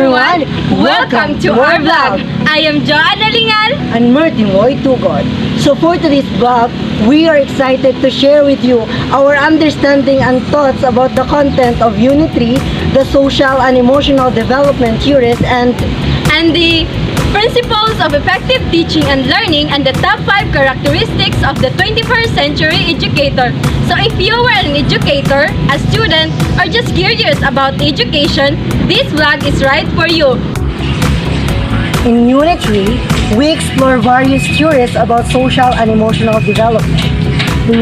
everyone! Welcome to our vlog! I am Joanna Lingal. And Martin Roy Tugod. So for today's vlog, we are excited to share with you our understanding and thoughts about the content of Unit 3, the social and emotional development theories, and The principles of effective teaching and learning and the top 5 characteristics of the 21st century educator. So if you were an educator, a student, or just curious about education, this vlog is right for you. in Unit 3, we explore various theories about social and emotional development.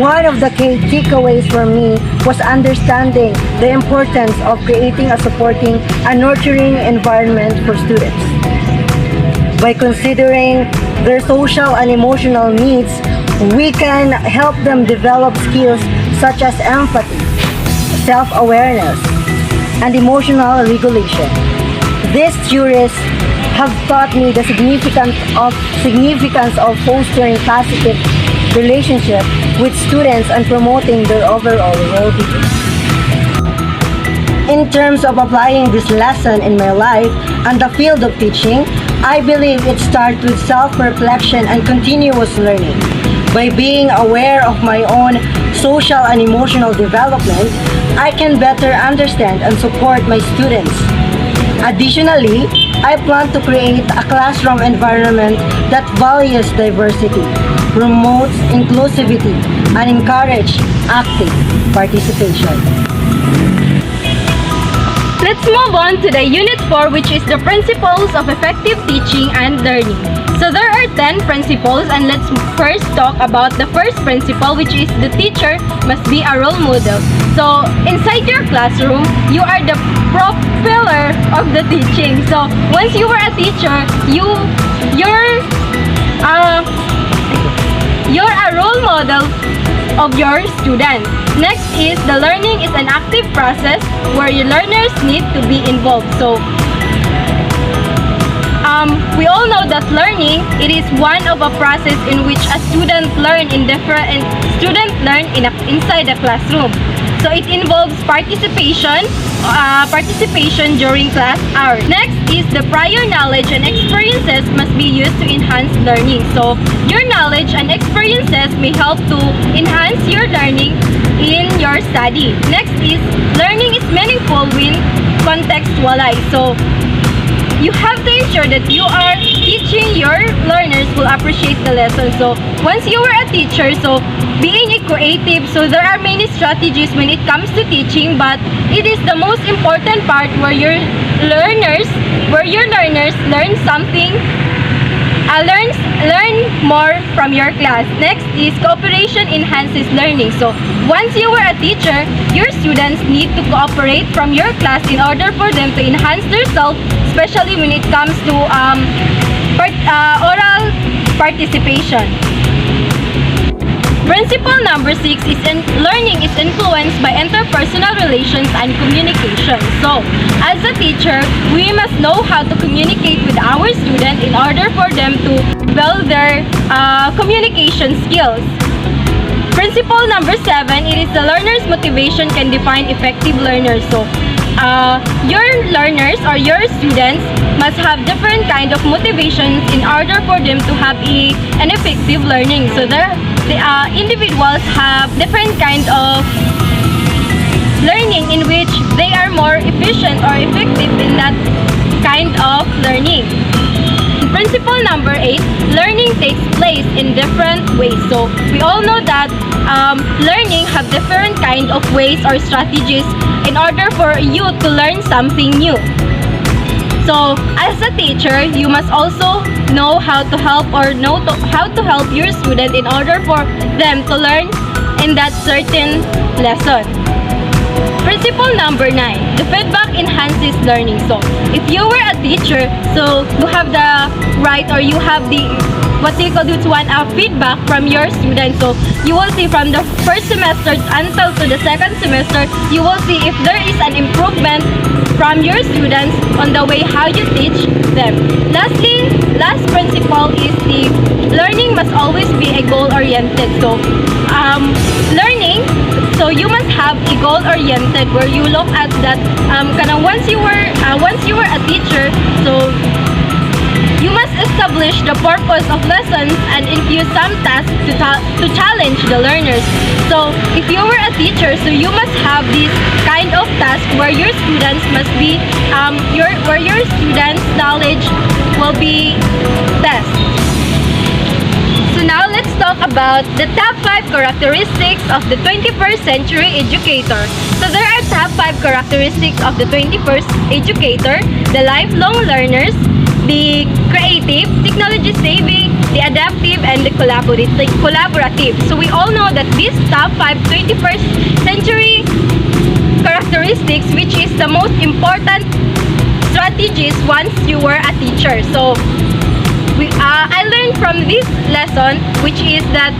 One of the key takeaways for me was understanding the importance of creating a supporting and nurturing environment for students. By considering their social and emotional needs, we can help them develop skills such as empathy, self-awareness, and emotional regulation. These theories have taught me the significance of fostering positive relationship with students and promoting their overall well-being. In terms of applying this lesson in my life and the field of teaching, I believe it starts with self-reflection and continuous learning. By being aware of my own social and emotional development, I can better understand and support my students. Additionally, I plan to create a classroom environment that values diversity, promotes inclusivity, and encourages active participation. Let's move on to the Unit 4, which is the principles of effective teaching and learning. So there are 10 principles, and let's first talk about the first principle, which is the teacher must be a role model. So inside your classroom, you are the pillar of the teaching. So once you are a teacher, you're a role model of your students. Next is the learning is an active process where your learners need to be involved. So we all know that learning, it is one of a process in which a student learn inside the classroom. So it involves participation during class hours. Next is the prior knowledge and experiences must be used to enhance learning. So your knowledge and experiences may help to enhance your learning in your study. Next is learning is meaningful when contextualized. So you have to ensure that you are teaching your learners will appreciate the lesson. So once you are a teacher, so being a creative, so there are many strategies when it comes to teaching, but it is the most important part where your learners learn something, learn more from your class. Next is cooperation enhances learning. So once you are a teacher, your students need to cooperate from your class in order for them to enhance themselves, especially when it comes to oral participation. Principle number 6 is learning is influenced by interpersonal relations and communication. So, as a teacher, we must know how to communicate with our students in order for them to build their communication skills. Principle number 7, it is the learner's motivation can define effective learners. So, your learners or your students must have different kind of motivations in order for them to have an effective learning. So, the individuals have different kind of learning in which they are more efficient or effective in that kind of learning. Principle number 8, learning takes place in different ways. So we all know that learning have different kind of ways or strategies in order for you to learn something new. So as a teacher, you must also know how to help your student in order for them to learn in that certain lesson. Principle number 9, the feedback enhances learning. So if you were a teacher, so you have the right or you have the what they call this one feedback from your students. So you will see from the first semester until to the second semester, you will see if there is an improvement from your students on the way how you teach them. Lastly, last principle is the learning must always be a goal-oriented. So learning So you must have a goal-oriented where you look at that once you were a teacher, so you must establish the purpose of lessons and infuse some tasks to challenge the learners. So if you were a teacher, so you must have this kind of task where your students must be where your students' knowledge will be tested. So now let's talk about the top 5 characteristics of the 21st century educator. So there are top 5 characteristics of the 21st educator: the lifelong learners, the creative, technology savvy, the adaptive, and the collaborative. So we all know that these top 5 21st century characteristics, which is the most important strategies once you were a teacher. So I learned from this lesson, which is that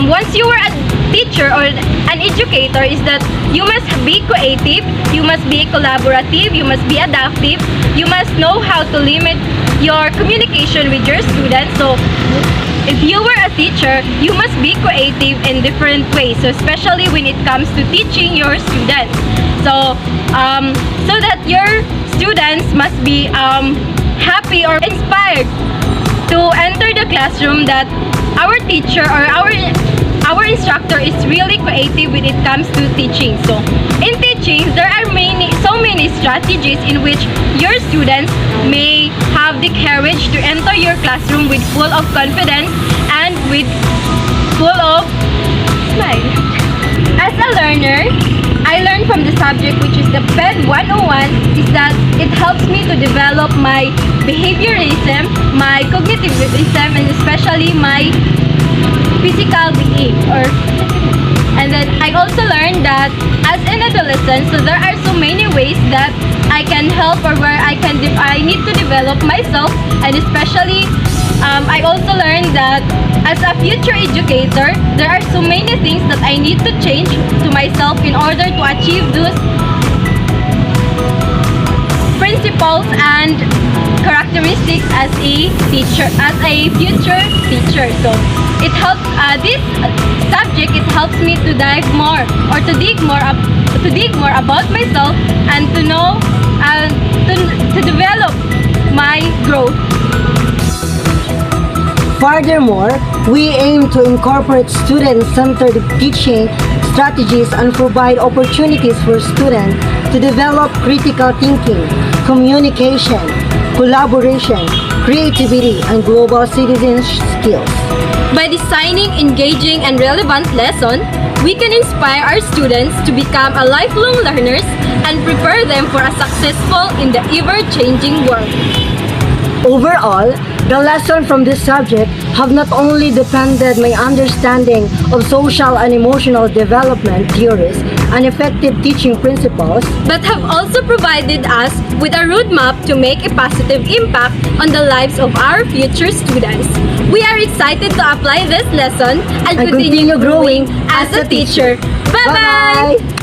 once you were a teacher or an educator, is that you must be creative, you must be collaborative, you must be adaptive, you must know how to limit your communication with your students. So if you were a teacher, you must be creative in different ways, so especially when it comes to teaching your students. So so that your students must be happy or inspired to enter the classroom, that our teacher or our instructor is really creative when it comes to teaching. So in teaching, there are so many strategies in which your students may have the courage to enter your classroom with full of confidence and with full of smile. As a learner, I learned from the subject, which is the PED 101, is that it helps me to develop my behaviorism, my cognitivism, and especially my physical being. And then I also learned that as an adolescent, so there are so many ways that I can help, or where I need to develop myself, and especially I also learned that as a future educator, there are so many things that I need to change to myself in order to achieve those principles and characteristics as a teacher, as a future teacher. So it helps this subject. It helps me to dive more, or to dig more about myself, and to know and to develop my growth. Furthermore, we aim to incorporate student-centered teaching strategies and provide opportunities for students to develop critical thinking, communication, collaboration, creativity, and global citizen skills. By designing engaging and relevant lessons, we can inspire our students to become a lifelong learners and prepare them for a successful in the ever-changing world. Overall, the lesson from this subject have not only deepened my understanding of social and emotional development theories and effective teaching principles, but have also provided us with a roadmap to make a positive impact on the lives of our future students. We are excited to apply this lesson and continue growing as a teacher. Bye-bye!